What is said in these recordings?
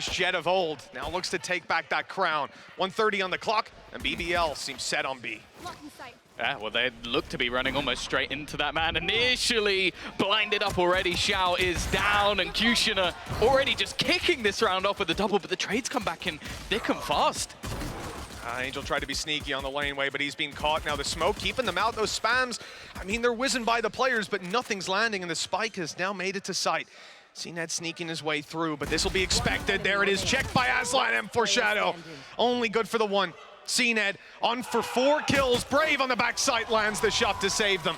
Jet of old now looks to take back that crown. 1:30 on the clock, and BBL seems set on B. Yeah, well, they look to be running almost straight into that man. Initially blinded up already. Xiao is down, and Kushner already just kicking this round off with the double, but the trades come back in thick and fast. Angel tried to be sneaky on the laneway, but he's been caught. Now the smoke keeping them out, those spams. I mean, they're whizzing by the players, but nothing's landing, and the spike has now made it to sight. CNED sneaking his way through, but this will be expected. There it is, checked by Aslan and Foreshadow. Only good for the one. CNED on for 4 kills. Brave on the backside lands the shot to save them.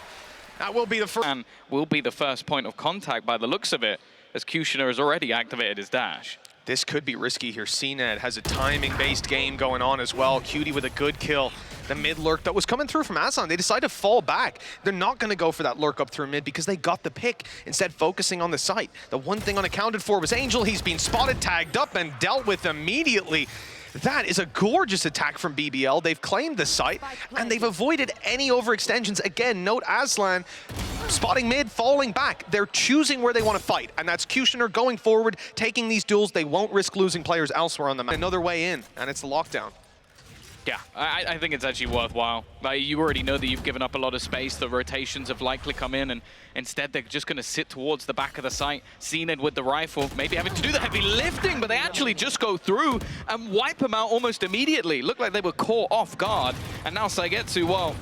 That will be the first. And will be the first point of contact by the looks of it, as Kushner has already activated his dash. This could be risky here. CNED has a timing-based game going on as well. Cutie with a good kill. The mid lurk that was coming through from Aslan, they decided to fall back. They're not going to go for that lurk up through mid because they got the pick, instead focusing on the site. The one thing unaccounted for was Angel. He's been spotted, tagged up, and dealt with immediately. That is a gorgeous attack from BBL. They've claimed the site, and they've avoided any overextensions. Again, note Aslan spotting mid, falling back. They're choosing where they want to fight, and that's Kushner going forward, taking these duels. They won't risk losing players elsewhere on the map. Another way in, and it's the lockdown. Yeah, I think it's actually worthwhile. Like, you already know that you've given up a lot of space. The rotations have likely come in, and instead they're just going to sit towards the back of the site. CNED with the rifle, maybe having to do the heavy lifting, but they actually just go through and wipe them out almost immediately. Looked like they were caught off guard, and now Saigetsu, well,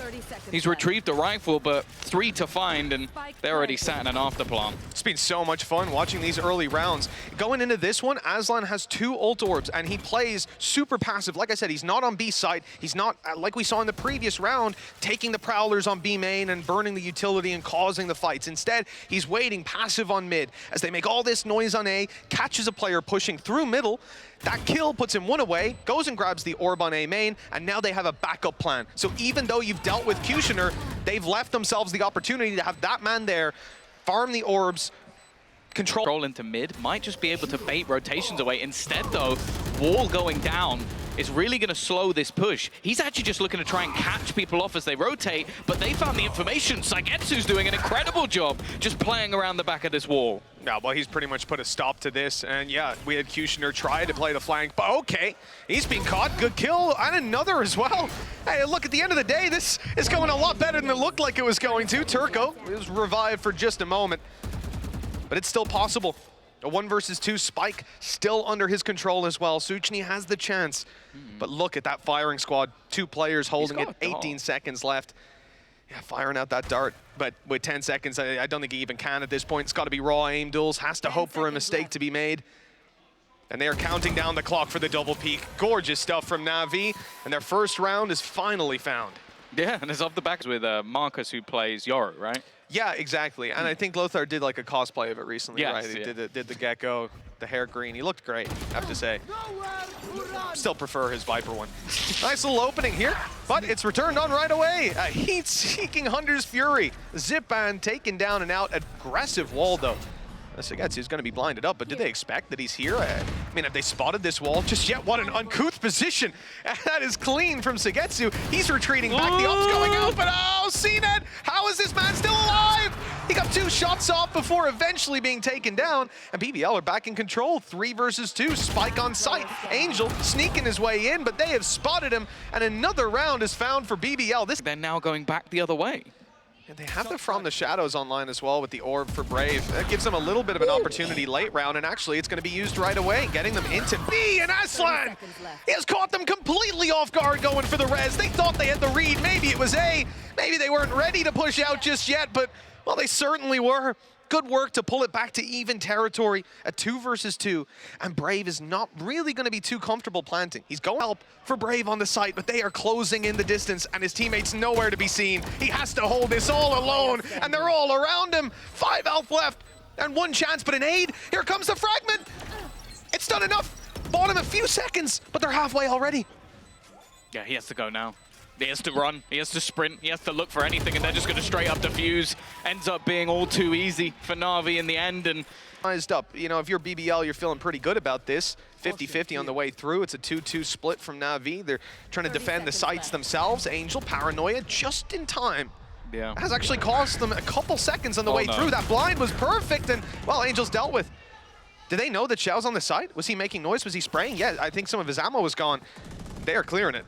he's retrieved the rifle, but 3 to find, and they're already sat in an afterplan. It's been so much fun watching these early rounds. Going into this one, Aslan has 2 ult orbs, and he plays super passive. Like I said, he's not on B side. He's not, like we saw in the previous round, taking the Prowlers on B main and burning the utility and causing the fights. Instead, he's waiting passive on mid as they make all this noise on A, catches a player pushing through middle. That kill puts him 1 away, goes and grabs the orb on A main, and now they have a backup plan. So even though you've dealt with Kushner, they've left themselves the opportunity to have that man there, farm the orbs, control Into mid, might just be able to bait rotations away. Instead though, wall going down is really going to slow this push. He's actually just looking to try and catch people off as they rotate, but they found the information. Saigetsu's doing an incredible job just playing around the back of this wall. Yeah, well, he's pretty much put a stop to this, and yeah, we had Kushner try to play the flank, but okay, he's been caught, good kill, and another as well. Hey, look, at the end of the day, this is going a lot better than it looked like it was going to. Turco was revived for just a moment, but it's still possible. A 1 versus 2 spike still under his control as well. Suchny has the chance, but look at that firing squad. 2 players holding it, 18 seconds left. Yeah, firing out that dart, but with 10 seconds, I don't think he even can at this point. It's got to be raw aim duels, has to hope for a mistake to be made. And they are counting down the clock for the double peak. Gorgeous stuff from Navi, and their first round is finally found. Yeah, and it's off the back with Marcus, who plays Yoru, right? Yeah, exactly. And I think Lothar did like a cosplay of it recently, yes, right? He yeah. did the gecko, the hair green. He looked great, I have to say. Still prefer his Viper one. Nice little opening here, but it's returned on right away. A heat-seeking Hunter's Fury. Zip band taken down and out. Aggressive wall, though. Saigetsu's going to be blinded up, but did they expect that he's here? I mean, have they spotted this wall just yet? What an uncouth position. That is clean from Saigetsu. He's retreating back. The up's going out, but oh, CNED! How is this man still alive? He got 2 shots off before eventually being taken down, and BBL are back in control. 3 versus 2, spike on site. Angel sneaking his way in, but they have spotted him, and another round is found for BBL. They're now going back the other way. And they have the From the Shadows online as well with the orb for Brave. That gives them a little bit of an opportunity late round, and actually it's going to be used right away, getting them into B, and Aslan! He has caught them completely off guard going for the res. They thought they had the read. Maybe it was A. Maybe they weren't ready to push out just yet, but, well, they certainly were. Good work to pull it back to even territory at 2 versus 2, and Brave is not really going to be too comfortable planting. He's going to help for Brave on the site, but they are closing in the distance, and his teammates nowhere to be seen. He has to hold this all alone, and they're all around him. 5 health left, and 1 chance, but an aid. Here comes the fragment. It's done enough. Bought him a few seconds, but they're halfway already. Yeah, he has to go now. He has to run, he has to sprint, he has to look for anything, and they're just going to straight up defuse. Ends up being all too easy for Navi in the end. And up. You know, if you're BBL, you're feeling pretty good about this. 50-50 on the way through. It's a 2-2 split from Navi. They're trying to defend the sites themselves. Angel, Paranoia, just in time. Yeah. Has actually cost them a couple seconds on the way through. That blind was perfect, and, well, Angel's dealt with. Did they know that Xiao's on the site? Was he making noise? Was he spraying? Yeah, I think some of his ammo was gone. They are clearing it.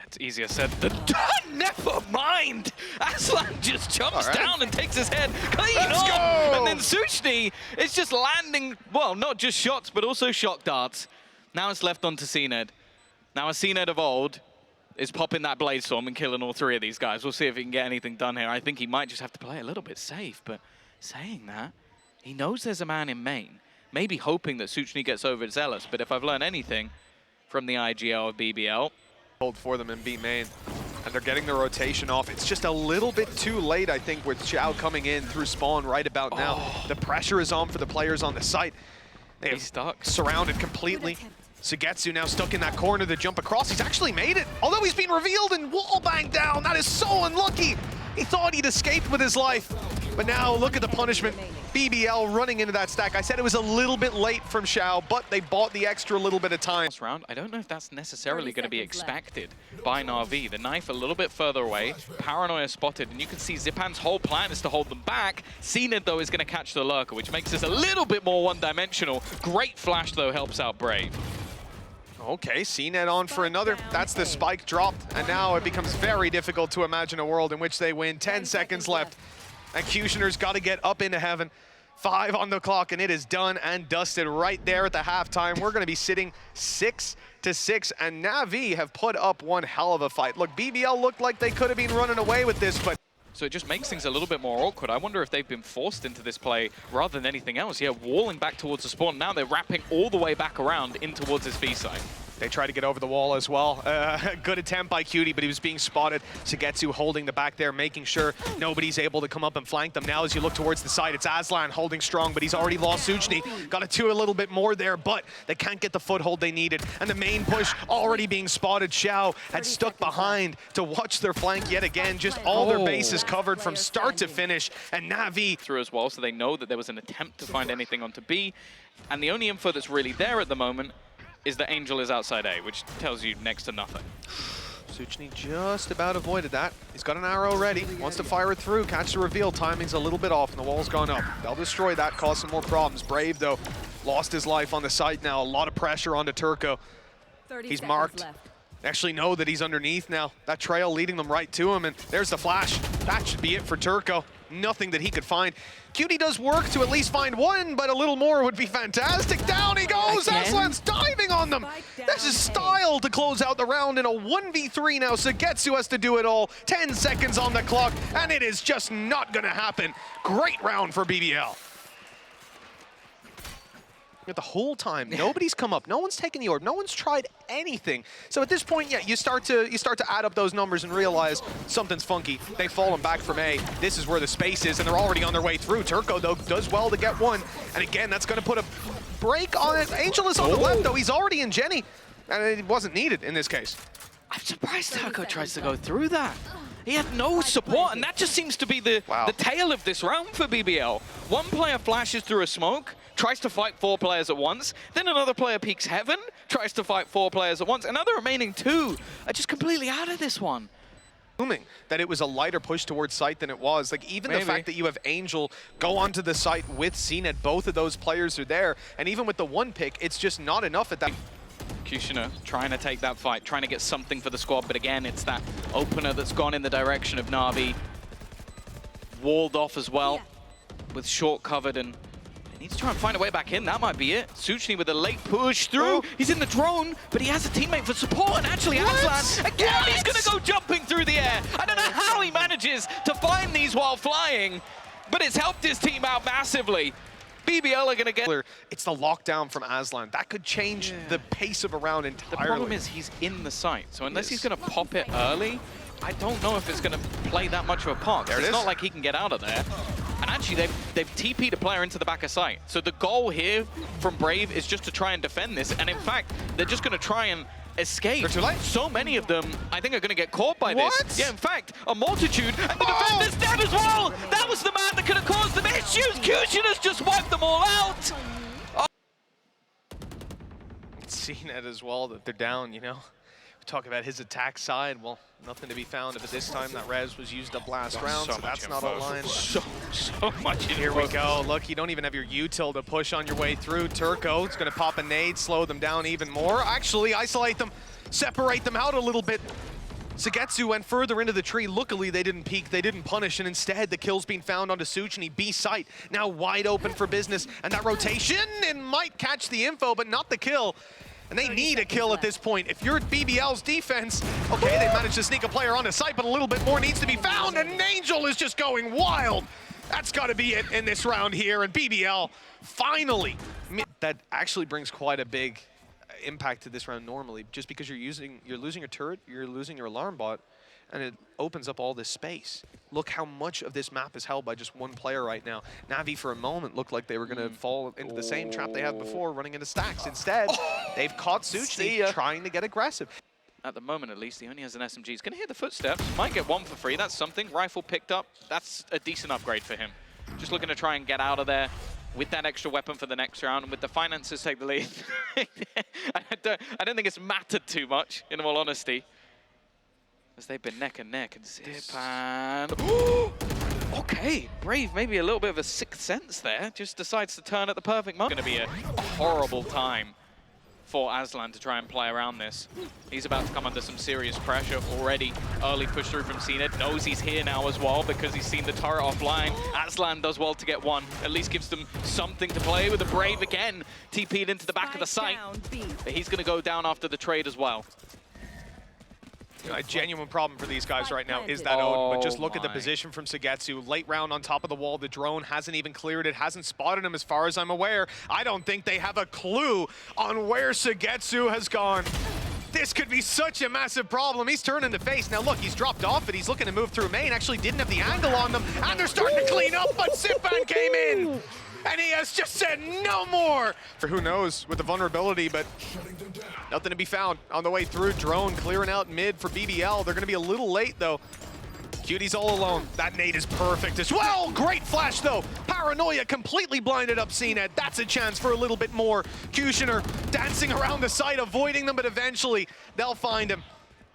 It's easier said than done. Never mind. Aslan just jumps down and takes his head clean off. And then Suchny is just landing, well, not just shots, but also shock darts. Now it's left on to CNED. Now a CNED of old is popping that Blade Storm and killing all three of these guys. We'll see if he can get anything done here. I think he might just have to play a little bit safe, but saying that, he knows there's a man in main. Maybe hoping that Suchny gets over Zealous, but if I've learned anything from the IGL of BBL, hold for them in B main, and they're getting the rotation off. It's just a little bit too late, I think, with Xiao coming in through spawn right about now. The pressure is on for the players on the site. They're stuck, surrounded completely. Sugetsu now stuck in that corner to jump across. He's actually made it, although he's been revealed and wall banged down. That is so unlucky. He thought he'd escaped with his life, but now look at the punishment. BBL running into that stack. I said it was a little bit late from Xiao, but they bought the extra little bit of time. Last round, I don't know if that's necessarily going to be expected by Navi. The knife a little bit further away, Paranoia spotted, and you can see Zipan's whole plan is to hold them back. CNED, though, is going to catch the lurker, which makes this a little bit more one-dimensional. Great flash, though, helps out Brave. Okay, CNED on for another. That's the spike dropped, and now it becomes very difficult to imagine a world in which they win. 10 seconds left. Executioner's got to get up into heaven. 5 on the clock, and it is done and dusted right there at the halftime. We're going to be sitting 6-6, and Navi have put up one hell of a fight. Look, BBL looked like they could have been running away with this, but so it just makes things a little bit more awkward. I wonder if they've been forced into this play rather than anything else. Yeah, walling back towards the spawn. Now they're wrapping all the way back around in towards his B side. They try to get over the wall as well. Good attempt by Cutie, but he was being spotted. Sugetsu holding the back there, making sure nobody's able to come up and flank them. Now as you look towards the side, it's Aslan holding strong, but he's already lost Suchny. Got to do a little bit more there, but they can't get the foothold they needed. And the main push already being spotted. Xiao had stuck behind to watch their flank yet again. Just all their bases covered from start to finish. And Navi through as well, so they know that there was an attempt to find anything onto B. And the only info that's really there at the moment is that Angel is outside A, which tells you next to nothing. Suchny just about avoided that. He's got an arrow ready, wants to fire it through, catch the reveal. Timing's a little bit off, and the wall's gone up. They'll destroy that, cause some more problems. Brave, though, lost his life on the site now. A lot of pressure onto Turco. He's marked. They actually know that he's underneath now. That trail leading them right to him, and there's the flash. That should be it for Turco. Nothing that he could find. Cutie does work to at least find one, but a little more would be fantastic. Down he goes! Aslan's diving on them! This is style to close out the round in a 1v3 now. Sugetsu has to do it all. 10 seconds on the clock, and it is just not gonna happen. Great round for BBL. The whole time, nobody's come up, no one's taken the orb, no one's tried anything. So at this point, yeah, you start to add up those numbers and realize something's funky. They've fallen back from A. This is where the space is, and they're already on their way through. Turco, though, does well to get one. And again, that's going to put a break on it. Angel is on the left, though. He's already in Jenny, and it wasn't needed in this case. I'm surprised Turco tries to go through that. He had no support, and that just seems to be the tail of this round for BBL. One player flashes through a smoke, tries to fight 4 players at once, then another player peeks heaven, tries to fight 4 players at once, and now the remaining 2 are just completely out of this one. Assuming that it was a lighter push towards site than it was. Like, even the fact that you have Angel go onto the site with CNED, both of those players are there, and even with the 1 pick, it's just not enough at that. Executioner trying to take that fight, trying to get something for the squad, but again, it's that opener that's gone in the direction of Navi. Walled off as well, with short covered, and he needs to try and find a way back in. That might be it. Suchny with a late push through. He's in the drone, but he has a teammate for support, and actually Aslan, again, he's gonna go jumping through the air. I don't know how he manages to find these while flying, but it's helped his team out massively. BBL are going to get... It's the lockdown from Aslan. That could change the pace of a round entirely. The problem is he's in in-the-site, so unless he's going to pop it early, I don't know if it's going to play that much of a part. It's not like he can get out of there. And actually, they've TP'd a player into the back of site. So the goal here from Brave is just to try and defend this. And in fact, they're just going to try and escape. They're too late. So many of them, I think, are going to get caught by this. Yeah, in fact, a multitude. And the defender's dead as well. That was the man that could have caused them issues. Cushion has just wiped them all out. Seen it as well that they're down, you know. Talk about his attack side. Well, nothing to be found. But this time that res was used up last round, so that's not online. So much info. Here we go. Look, you don't even have your util to push on your way through. Turco is going to pop a nade, slow them down even more. Actually, isolate them, separate them out a little bit. Sugetsu went further into the tree. Luckily, they didn't peek, they didn't punish, and instead the kill's being found onto Suchny. B site now wide open for business, and that rotation, it might catch the info, but not the kill. And they need a kill at this point. If you're BBL's defense, okay, they managed to sneak a player onto site, but a little bit more needs to be found, and Angel is just going wild. That's got to be it in this round here, and BBL finally. That actually brings quite a big impact to this round normally, just because you're losing your turret, you're losing your alarm bot, and it opens up all this space. Look how much of this map is held by just one player right now. Navi for a moment looked like they were going to fall into the same trap they have before, running into stacks. Instead, they've caught Suchny trying to get aggressive. At the moment, at least, he only has an SMG. He's going to hear the footsteps. Might get one for free. That's something. Rifle picked up. That's a decent upgrade for him. Just looking to try and get out of there with that extra weapon for the next round, and with the finances take the lead. I don't think it's mattered too much, in all honesty, as they've been neck and neck. And Zipan. Okay, Brave, maybe a little bit of a sixth sense there. Just decides to turn at the perfect moment. Going to be a horrible time for Aslan to try and play around this. He's about to come under some serious pressure already. Early push through from CNED, knows he's here now as well because he's seen the turret offline. Aslan does well to get one, at least gives them something to play with. The Brave again, TP'd into the back of the site. But he's gonna go down after the trade as well. You know, a genuine problem for these guys right now is that Odin, but just look at the position from Sugetsu. Late round on top of the wall, the drone hasn't even cleared it, hasn't spotted him as far as I'm aware. I don't think they have a clue on where Sugetsu has gone. This could be such a massive problem. He's turning the face. Now look, he's dropped off, but he's looking to move through main. Actually didn't have the angle on them, and they're starting to clean up, but Zipan came in, and he has just said no more. For who knows with the vulnerability, but nothing to be found on the way through. Drone clearing out mid for BBL. They're going to be a little late, though. Cutie's all alone. That nade is perfect as well. Great flash, though. Paranoia completely blinded up CNED. That's a chance for a little bit more. Kushner dancing around the site, avoiding them, but eventually they'll find him.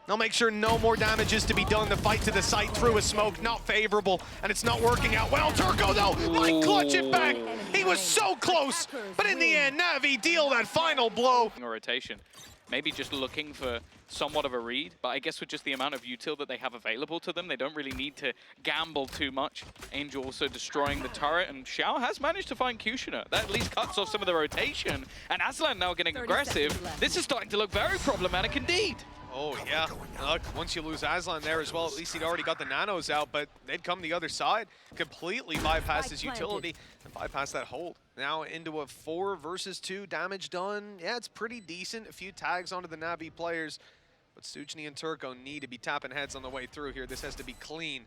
They'll make sure no more damage is to be done. The fight to the site through a smoke, not favorable, and it's not working out well. Turco, though, might clutch it back. He was so close, but in the end, Navi deal that final blow. Rotation. Maybe just looking for somewhat of a read, but I guess with just the amount of util that they have available to them, they don't really need to gamble too much. Angel also destroying the turret, and Xiao has managed to find Kushner. That at least cuts off some of the rotation, and Aslan now getting aggressive. This is starting to look very problematic indeed. Oh, yeah. Look, once you lose Aslan there as well, at least he'd already got the nanos out, but they'd come the other side, completely bypass his utility and bypass that hold. Now into a 4 versus 2 damage done. Yeah, it's pretty decent. A few tags onto the Navi players, but Suchny and Turco need to be tapping heads on the way through here. This has to be clean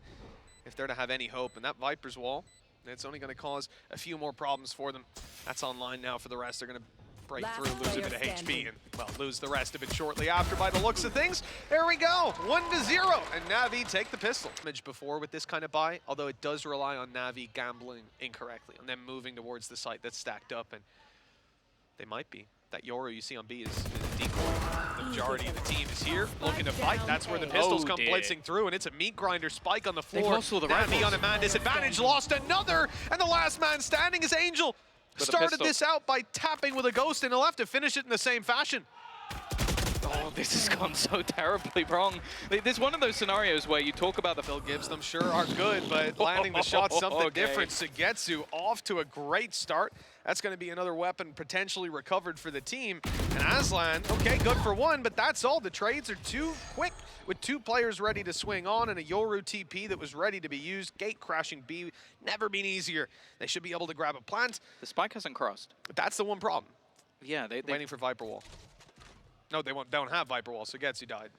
if they're to have any hope. And that Viper's wall, it's only going to cause a few more problems for them. That's online now for the rest. They're going to break through, lose a bit of HP, and, well, lose the rest of it shortly after by the looks of things. There we go, 1-0, and Navi take the pistol. Damage before with this kind of buy, although it does rely on Navi gambling incorrectly, on them moving towards the site that's stacked up, and they might be. That Yoru you see on B is a decoy. The majority of the team is here, looking to fight. That's where the pistols come blitzing through, and it's a meat grinder spike on the floor. Navi on a man disadvantage, lost another, and the last man standing is Angel. Started this out by tapping with a ghost, and he'll have to finish it in the same fashion. Oh, this has gone so terribly wrong. There's one of those scenarios where you talk about the Phil Gibbs, them sure are good, but landing the shot something different. Sugetsu off to a great start. That's going to be another weapon potentially recovered for the team. And Aslan, okay, good for one, but that's all. The trades are too quick with 2 players ready to swing on and a Yoru TP that was ready to be used. Gate crashing B, never been easier. They should be able to grab a plant. The spike hasn't crossed. But that's the one problem. Yeah, they waiting for Viper Wall. No, they don't have Viper Wall, so Sugetsu died.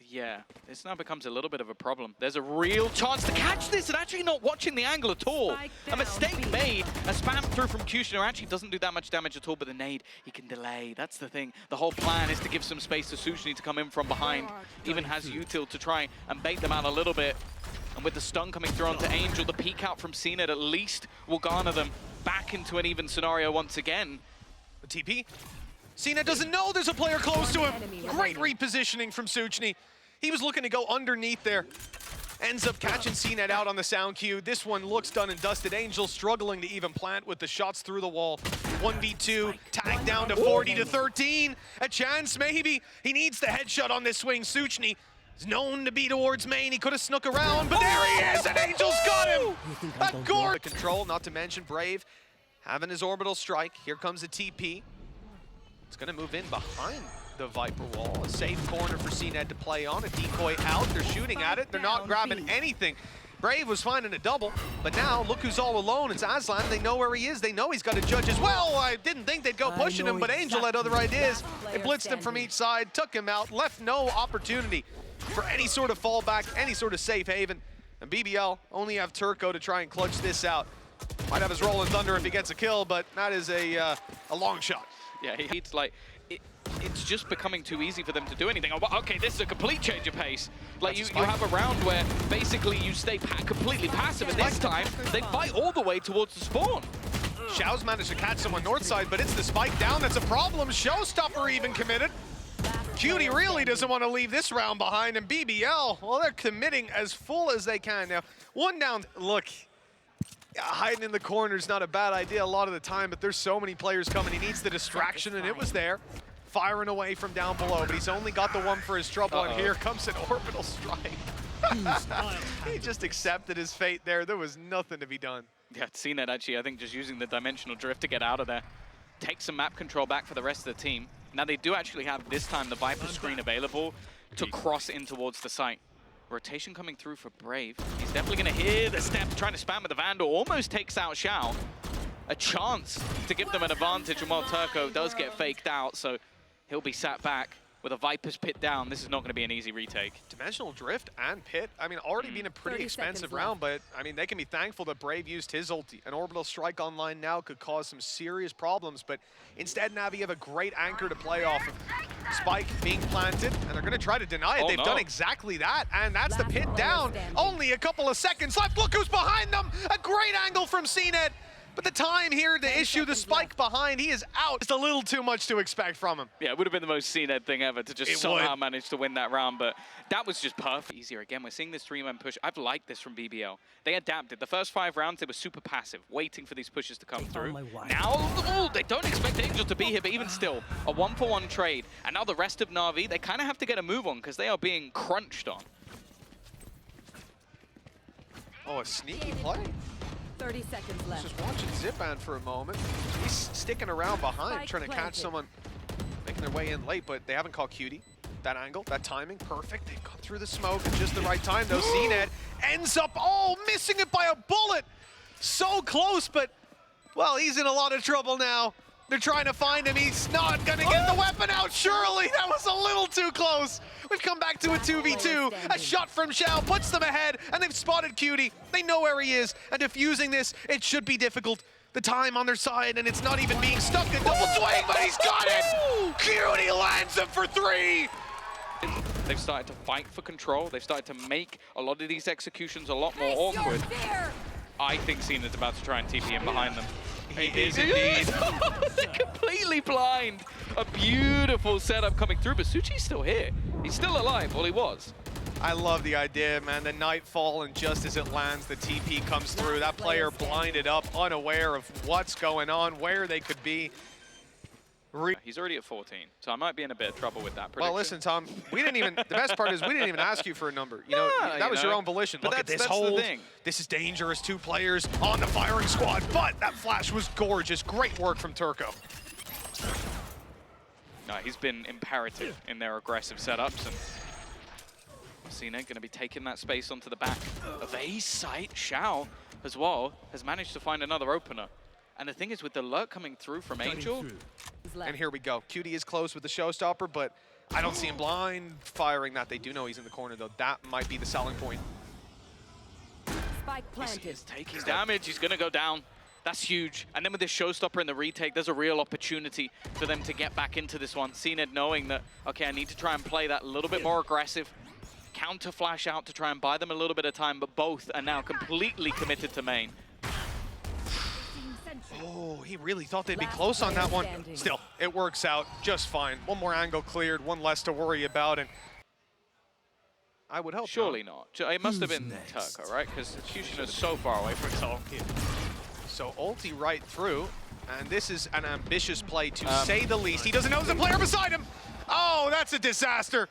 Yeah, this now becomes a little bit of a problem. There's a real chance to catch this and actually not watching the angle at all. A mistake made. A spam through from Kushner actually doesn't do that much damage at all, but the nade, he can delay. That's the thing. The whole plan is to give some space to Suchny to come in from behind. Even has util to try and bait them out a little bit. And with the stun coming through onto Angel, the peek out from CNED at least will garner them back into an even scenario once again. The TP. CNET doesn't know there's a player close to him. Great repositioning from Suchny. He was looking to go underneath there. Ends up catching CNET out on the sound cue. This one looks done and dusted. Angel struggling to even plant with the shots through the wall. 1v2, tag down to 40 to 13. A chance maybe. He needs the headshot on this swing. Suchny is known to be towards main. He could have snuck around, but there he is, and Angel's got him. A gore control, not to mention Brave having his orbital strike. Here comes a TP. It's gonna move in behind the Viper wall. A safe corner for CNET to play on. A decoy out. They're shooting at it. They're not grabbing anything. Brave was finding a double, but now look who's all alone. It's Aslan. They know where he is. They know he's got a judge as well. I didn't think they'd go pushing him, but Angel had other ideas. They blitzed him from each side, took him out, left no opportunity for any sort of fallback, any sort of safe haven. And BBL only have Turco to try and clutch this out. Might have his rolling thunder if he gets a kill, but that is a long shot. Yeah, it's like, it's just becoming too easy for them to do anything. Oh, okay, this is a complete change of pace. Like, you have a round where basically you stay completely passive, and this time they fight all the way towards the spawn. Xiao's managed to catch someone north side, but it's the spike down that's a problem. Showstopper even committed. Cutie really doesn't want to leave this round behind, and BBL, well, they're committing as full as they can now. One down, look. Hiding in the corner is not a bad idea a lot of the time, but there's so many players coming. He needs the distraction, and it was there. Firing away from down below, but he's only got the one for his trouble, and here comes an orbital strike. He just accepted his fate there. There was nothing to be done. Yeah, CNET actually, I think, just using the dimensional drift to get out of there. Take some map control back for the rest of the team. Now, they do actually have, this time, the Viper screen available to cross in towards the site. Rotation coming through for Brave. He's definitely going to hear the step, trying to spam with the Vandal. Almost takes out Xiao. A chance to give them an advantage, and while Turco does get faked out, so he'll be sat back with a Viper's pit down. This is not going to be an easy retake. Dimensional drift and pit, I mean, already been a pretty expensive round, but I mean, they can be thankful that Brave used his ulti. An orbital strike online now could cause some serious problems, but instead Navi have a great anchor to play off of. Spike being planted, and they're going to try to deny it. They've done exactly that, and that's the pit down. Only a couple of seconds left. Look who's behind them. A great angle from CNET. But the time here to issue the spike behind, he is out. It's a little too much to expect from him. Yeah, it would have been the most CNET thing ever to just somehow manage to win that round, but that was just perfect. Easier again, we're seeing this three-man push. I've liked this from BBL. They adapted. The first 5 rounds, they were super passive, waiting for these pushes to come through. Now, they don't expect Angel to be here, but even still, a 1-for-1 trade. And now the rest of Navi, they kind of have to get a move on because they are being crunched on. Oh, a sneaky play. 30 seconds left. Just watching Zipan for a moment. He's sticking around behind, trying to catch someone making their way in late, but they haven't caught Cutie. That angle, that timing, perfect. They've gone through the smoke at just the right time, though. CNET ends up, missing it by a bullet. So close, but, well, he's in a lot of trouble now. They're trying to find him. He's not going to get the weapon out, surely. That was a little too close. We've come back to a 2v2. A shot from Xiao puts them ahead, and they've spotted Cutie. They know where he is, and defusing this, it should be difficult. The time on their side, and it's not even being stuck in double swing, but he's got it! Cutie lands him for 3! They've started to fight for control. They've started to make a lot of these executions a lot more awkward. I think CNET's about to try and TP in behind them. He is indeed. Completely blind. A beautiful setup coming through, but Suchi's still here. He's still alive, well, he was. I love the idea, man. The nightfall, and just as it lands, the TP comes through. That player blinded up, unaware of what's going on, where they could be. He's already at 14, so I might be in a bit of trouble with that prediction. Well, listen, Tom, we didn't even, the best part is we didn't even ask you for a number. You know, that was your own volition. But look at this hold. This is dangerous. 2 players on the firing squad, but that flash was gorgeous. Great work from Turco. No, he's been imperative in their aggressive setups, and CNET going to be taking that space onto the back of A site. Xiao, as well, has managed to find another opener. And the thing is, with the lurk coming through from Angel... And here we go. Cutie is close with the showstopper, but I don't see him blind firing that. They do know he's in the corner, though. That might be the selling point. Spike planted. He's taking damage. He's going to go down. That's huge. And then with this showstopper in the retake, there's a real opportunity for them to get back into this one. CNET knowing that, okay, I need to try and play that a little bit more aggressive. Counter flash out to try and buy them a little bit of time, but both are now completely committed to main. Oh, he really thought they'd be close on that one. Still, it works out just fine. One more angle cleared, one less to worry about, and I would hope Surely not. It must have been Turco, right? Because Kushina is so far away from his home. So ulti right through, and this is an ambitious play to say the least. He doesn't know there's a player beside him. Oh, that's a disaster.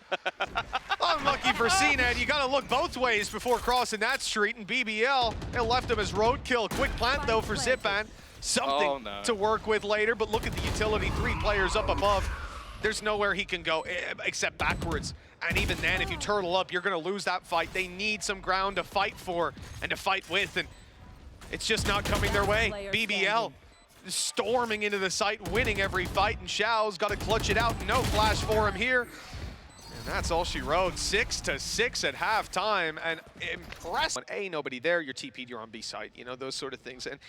Unlucky for CNED. You gotta look both ways before crossing that street, and BBL, it left him as roadkill. Quick plant though for Zipan. Something to work with later, but look at the utility, 3 players up above. There's nowhere he can go except backwards. And even then, if you turtle up, you're gonna lose that fight. They need some ground to fight for and to fight with, and it's just not coming their way. BBL storming into the site, winning every fight, and Xiao's got to clutch it out. No flash for him here. And that's all she wrote. 6-6 at halftime, and impressive. A, nobody there, you're TP'd, you're on B site, you know, those sort of things. And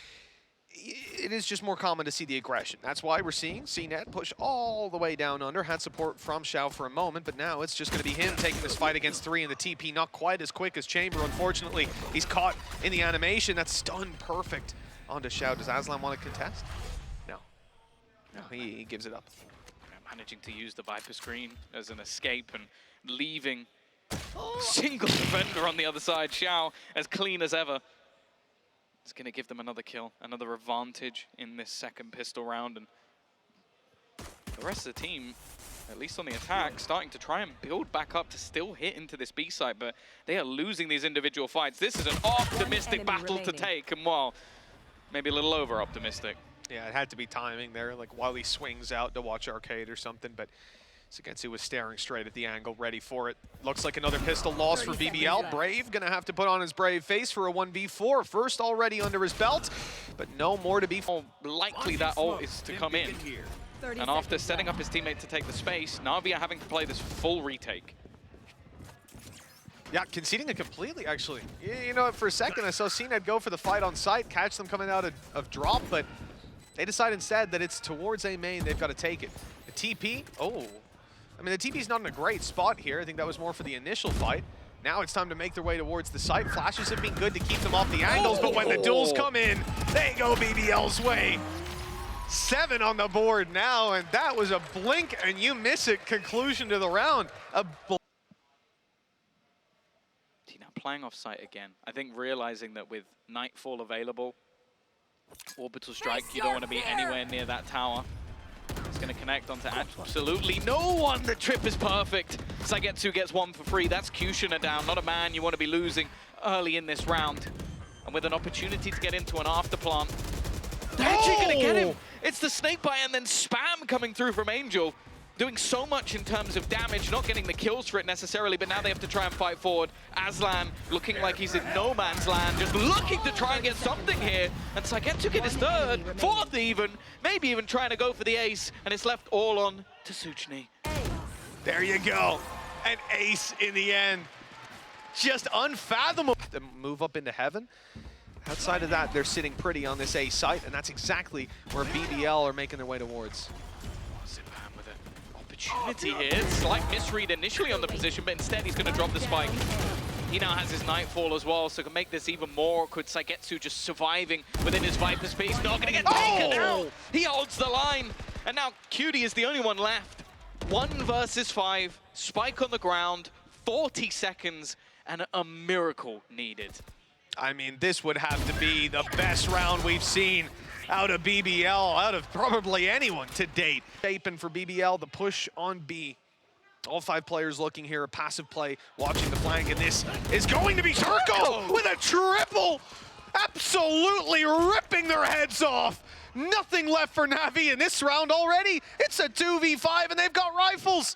it is just more common to see the aggression. That's why we're seeing CNET push all the way down under. Had support from Xiao for a moment, but now it's just going to be him taking this fight against 3 in the TP. Not quite as quick as Chamber, unfortunately. He's caught in the animation. That's stunned perfect onto Xiao. Does Aslan want to contest? No. No, he gives it up. Managing to use the Viper screen as an escape and leaving single defender on the other side. Xiao as clean as ever. It's going to give them another kill, another advantage in this second pistol round. And the rest of the team, at least on the attack, starting to try and build back up to still hit into this B site, but they are losing these individual fights. This is an optimistic battle to take, and well, maybe a little over-optimistic. Yeah, it had to be timing there, like while he swings out to watch Arcade or something, but Sagensu was staring straight at the angle, ready for it. Looks like another pistol loss for BBL. Brave gonna have to put on his brave face for a 1v4. First already under his belt, but no more to be. Likely that ult is to come in. And after setting up his teammate to take the space, Navi are having to play this full retake. Yeah, conceding it completely, actually. You know, for a second, I saw CNED go for the fight on site, catch them coming out of drop, but they decide instead that it's towards A main, they've got to take it. The TP, I mean, the TP's not in a great spot here. I think that was more for the initial fight. Now it's time to make their way towards the site. Flashes have been good to keep them off the angles, but when the duels come in, they go BBL's way. 7 on the board now, and that was a blink and you miss it conclusion to the round. Now playing off site again. I think realizing that with Nightfall available, Orbital Strike, you don't want to be anywhere near that tower. It's going to connect onto absolutely no one. The trip is perfect. Sagetsu gets 1 for free. That's Kushina down. Not a man you want to be losing early in this round. And with an opportunity to get into an after plant, they're actually going to get him. It's the snake bite and then spam coming through from Angel. Doing so much in terms of damage, not getting the kills for it necessarily, but now they have to try and fight forward. Aslan looking like he's in no man's land, just looking to try and get something here. And Sagetsu get his 3rd, 4th even, maybe even trying to go for the ace, and it's left all on to Suchni. There you go. An ace in the end. Just unfathomable. To move up into heaven. Outside of that, they're sitting pretty on this A site, and that's exactly where BBL are making their way towards. Opportunity here. Slight misread initially on the position, but instead he's going to drop the spike. He now has his Nightfall as well, so can make this even more awkward. Sagetsu just surviving within his Viper space. Not going to get taken out. He holds the line. And now Cutie is the only one left. 1 versus 5. Spike on the ground. 40 seconds. And a miracle needed. I mean, this would have to be the best round we've seen out of BBL, out of probably anyone to date. Shaping for BBL, the push on B. All 5 players looking here, a passive play, watching the flank, and this is going to be Turco with a triple! Absolutely ripping their heads off! Nothing left for Navi in this round already. It's a 2v5 and they've got rifles!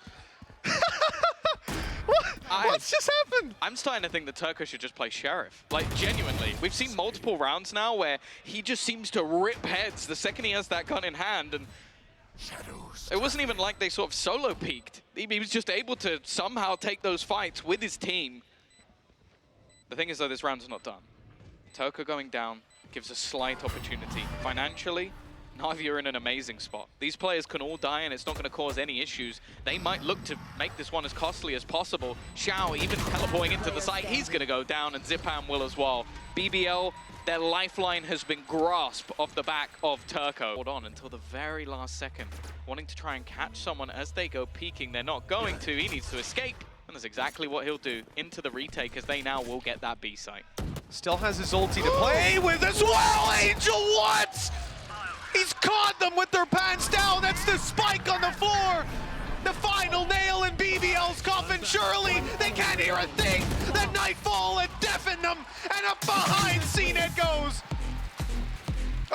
What's just happened? I'm starting to think that Turco should just play Sheriff. Like, genuinely. We've seen multiple rounds now where he just seems to rip heads the second he has that gun in hand. And it wasn't even like they sort of solo peaked. He was just able to somehow take those fights with his team. The thing is, though, this round's not done. Turco going down gives a slight opportunity. Financially, Navi are in an amazing spot. These players can all die and it's not going to cause any issues. They might look to make this one as costly as possible. Xiao even teleporting into the site, he's going to go down, and Zipan will as well. BBL Their lifeline has been grasped off the back of Turco. Hold on until the very last second, wanting to try and catch someone as they go peeking. They're not going to. He needs to escape. And that's exactly what he'll do. Into the retake, as they now will get that B site. Still has his ulti to play with as well. Angel, what? He's caught them with their pants down. That's the spike on the floor. The final nail in BBL's coffin. Surely they can't hear a thing. The nightfall had deafened them, and up behind CNET goes.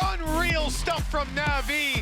Unreal stuff from Navi.